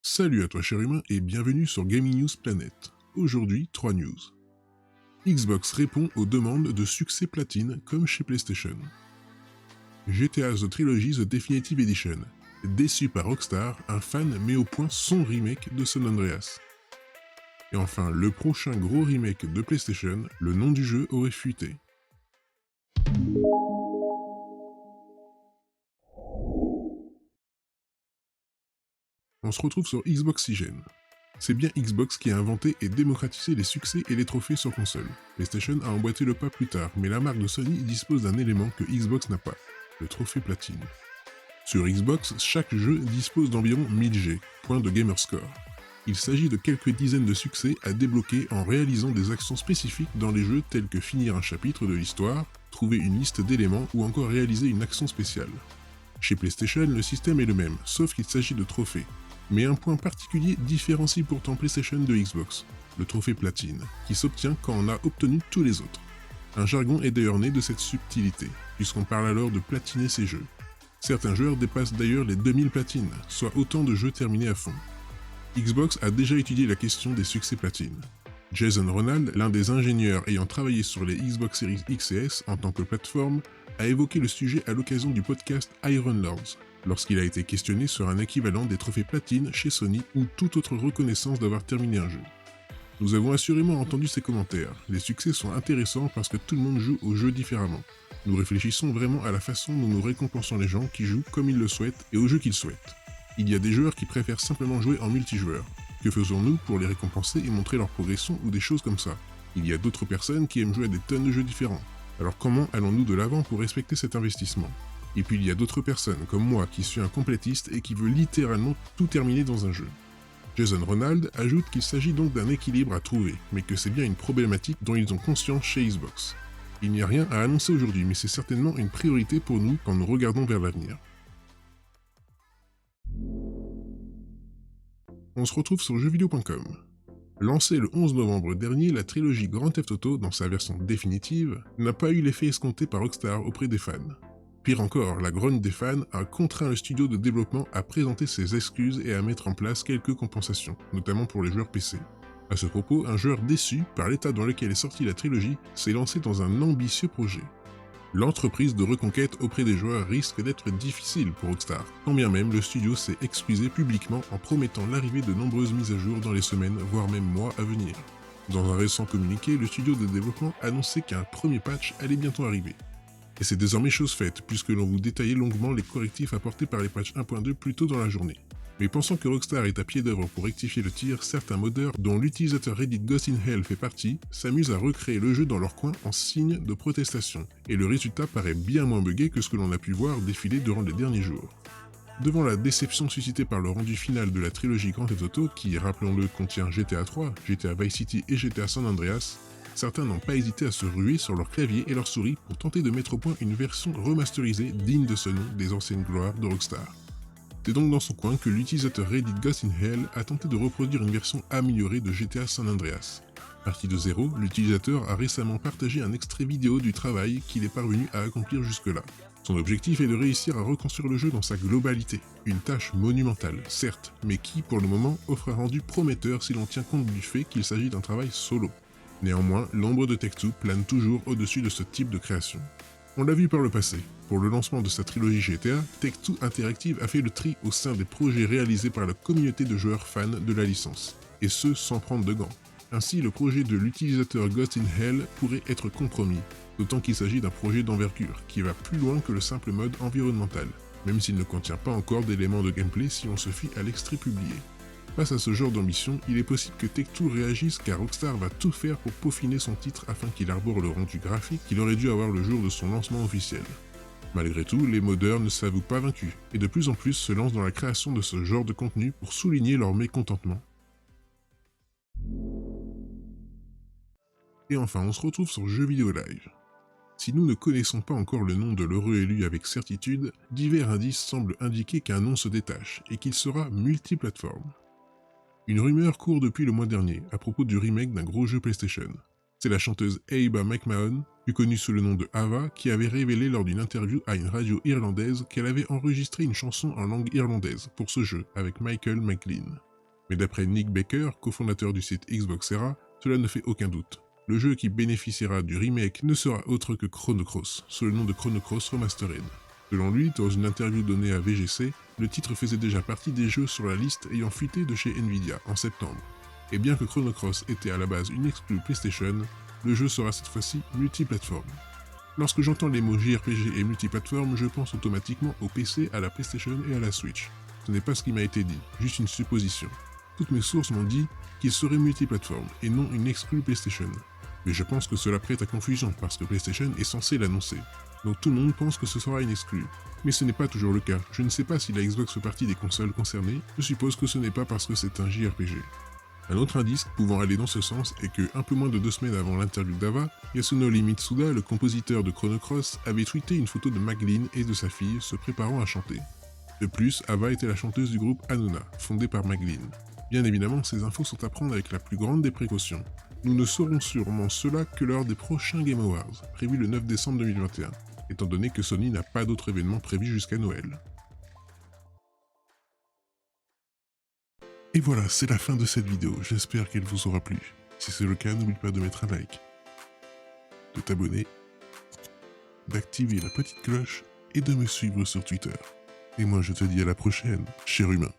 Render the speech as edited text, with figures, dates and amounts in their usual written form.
Salut à toi cher humain et bienvenue sur Gaming News Planet. Aujourd'hui, 3 news. Xbox répond aux demandes de succès platine comme chez PlayStation. GTA The Trilogy The Definitive Edition. Déçu par Rockstar, un fan met au point son remake de San Andreas. Et enfin, le prochain gros remake de PlayStation, le nom du jeu aurait fuité. On se retrouve sur Xboxygène. C'est bien Xbox qui a inventé et démocratisé les succès et les trophées sur console. PlayStation a emboîté le pas plus tard, mais la marque de Sony dispose d'un élément que Xbox n'a pas, le trophée platine. Sur Xbox, chaque jeu dispose d'environ 1000 G, points de Gamerscore. Il s'agit de quelques dizaines de succès à débloquer en réalisant des actions spécifiques dans les jeux tels que finir un chapitre de l'histoire, trouver une liste d'éléments ou encore réaliser une action spéciale. Chez PlayStation, le système est le même, sauf qu'il s'agit de trophées. Mais un point particulier différencie pourtant PlayStation de Xbox, le trophée platine, qui s'obtient quand on a obtenu tous les autres. Un jargon est d'ailleurs né de cette subtilité, puisqu'on parle alors de platiner ses jeux. Certains joueurs dépassent d'ailleurs les 2000 platines, soit autant de jeux terminés à fond. Xbox a déjà étudié la question des succès platines. Jason Ronald, l'un des ingénieurs ayant travaillé sur les Xbox Series X et S en tant que plateforme, a évoqué le sujet à l'occasion du podcast Iron Lords, lorsqu'il a été questionné sur un équivalent des trophées platine chez Sony ou toute autre reconnaissance d'avoir terminé un jeu. Nous avons assurément entendu ces commentaires, les succès sont intéressants parce que tout le monde joue au jeu différemment. Nous réfléchissons vraiment à la façon dont nous récompensons les gens qui jouent comme ils le souhaitent et au jeu qu'ils souhaitent. Il y a des joueurs qui préfèrent simplement jouer en multijoueur. Que faisons-nous pour les récompenser et montrer leur progression ou des choses comme ça? Il y a d'autres personnes qui aiment jouer à des tonnes de jeux différents. Alors comment allons-nous de l'avant pour respecter cet investissement? Et puis il y a d'autres personnes, comme moi, qui suis un complétiste et qui veut littéralement tout terminer dans un jeu. Jason Ronald ajoute qu'il s'agit donc d'un équilibre à trouver, mais que c'est bien une problématique dont ils ont conscience chez Xbox. Il n'y a rien à annoncer aujourd'hui, mais c'est certainement une priorité pour nous quand nous regardons vers l'avenir. On se retrouve sur jeuxvideo.com. Lancée le 11 novembre dernier, la trilogie Grand Theft Auto, dans sa version définitive, n'a pas eu l'effet escompté par Rockstar auprès des fans. Pire encore, la grogne des fans a contraint le studio de développement à présenter ses excuses et à mettre en place quelques compensations, notamment pour les joueurs PC. À ce propos, un joueur déçu par l'état dans lequel est sortie la trilogie s'est lancé dans un ambitieux projet. L'entreprise de reconquête auprès des joueurs risque d'être difficile pour Rockstar, quand bien même le studio s'est excusé publiquement en promettant l'arrivée de nombreuses mises à jour dans les semaines, voire même mois à venir. Dans un récent communiqué, le studio de développement annonçait qu'un premier patch allait bientôt arriver. Et c'est désormais chose faite, puisque l'on vous détaillait longuement les correctifs apportés par les patchs 1.2 plus tôt dans la journée. Mais pensant que Rockstar est à pied d'œuvre pour rectifier le tir, certains modeurs, dont l'utilisateur Reddit Ghost in Hell fait partie, s'amusent à recréer le jeu dans leur coin en signe de protestation, et le résultat paraît bien moins buggé que ce que l'on a pu voir défiler durant les derniers jours. Devant la déception suscitée par le rendu final de la trilogie Grand Theft Auto, qui, rappelons-le, contient GTA 3, GTA Vice City et GTA San Andreas, certains n'ont pas hésité à se ruer sur leur clavier et leur souris pour tenter de mettre au point une version remasterisée digne de ce nom des anciennes gloires de Rockstar. C'est donc dans son coin que l'utilisateur Reddit Ghost in Hell a tenté de reproduire une version améliorée de GTA San Andreas. Parti de zéro, l'utilisateur a récemment partagé un extrait vidéo du travail qu'il est parvenu à accomplir jusque-là. Son objectif est de réussir à reconstruire le jeu dans sa globalité, une tâche monumentale, certes, mais qui, pour le moment, offre un rendu prometteur si l'on tient compte du fait qu'il s'agit d'un travail solo. Néanmoins, l'ombre de Take-Two plane toujours au-dessus de ce type de création. On l'a vu par le passé. Pour le lancement de sa trilogie GTA, Take-Two Interactive a fait le tri au sein des projets réalisés par la communauté de joueurs fans de la licence, et ce sans prendre de gants. Ainsi, le projet de l'utilisateur Ghost in Hell pourrait être compromis, d'autant qu'il s'agit d'un projet d'envergure qui va plus loin que le simple mode environnemental, même s'il ne contient pas encore d'éléments de gameplay si on se fie à l'extrait publié. Face à ce genre d'ambition, il est possible que Take-Two réagisse car Rockstar va tout faire pour peaufiner son titre afin qu'il arbore le rendu graphique qu'il aurait dû avoir le jour de son lancement officiel. Malgré tout, les modeurs ne s'avouent pas vaincus, et de plus en plus se lancent dans la création de ce genre de contenu pour souligner leur mécontentement. Et enfin, on se retrouve sur Jeux Vidéo Live. Si nous ne connaissons pas encore le nom de l'heureux élu avec certitude, divers indices semblent indiquer qu'un nom se détache, et qu'il sera multiplateforme. Une rumeur court depuis le mois dernier à propos du remake d'un gros jeu PlayStation. C'est la chanteuse Aiba McMahon, plus connue sous le nom de Ava, qui avait révélé lors d'une interview à une radio irlandaise qu'elle avait enregistré une chanson en langue irlandaise pour ce jeu avec Michael McLean. Mais d'après Nick Baker, cofondateur du site Xboxera, cela ne fait aucun doute. Le jeu qui bénéficiera du remake ne sera autre que Chrono Cross, sous le nom de Chrono Cross Remastered. Selon lui, dans une interview donnée à VGC, le titre faisait déjà partie des jeux sur la liste ayant fuité de chez Nvidia en septembre. Et bien que Chrono Cross était à la base une exclue PlayStation, le jeu sera cette fois-ci multiplateforme. Lorsque j'entends les mots JRPG et multiplateforme, je pense automatiquement au PC, à la PlayStation et à la Switch. Ce n'est pas ce qui m'a été dit, juste une supposition. Toutes mes sources m'ont dit qu'il serait multiplateforme et non une exclue PlayStation. Mais je pense que cela prête à confusion parce que PlayStation est censé l'annoncer. Donc tout le monde pense que ce sera une exclue. Mais ce n'est pas toujours le cas. Je ne sais pas si la Xbox fait partie des consoles concernées, je suppose que ce n'est pas parce que c'est un JRPG. Un autre indice pouvant aller dans ce sens est que, un peu moins de 2 semaines avant l'interview d'Ava, Yasunori Mitsuda, le compositeur de Chrono Cross, avait tweeté une photo de Maglin et de sa fille se préparant à chanter. De plus, Ava était la chanteuse du groupe Anona, fondé par Maglin. Bien évidemment, ces infos sont à prendre avec la plus grande des précautions. Nous ne saurons sûrement cela que lors des prochains Game Awards, prévus le 9 décembre 2021, étant donné que Sony n'a pas d'autres événements prévus jusqu'à Noël. Et voilà, c'est la fin de cette vidéo, j'espère qu'elle vous aura plu. Si c'est le cas, n'oublie pas de mettre un like, de t'abonner, d'activer la petite cloche et de me suivre sur Twitter. Et moi je te dis à la prochaine, cher humain.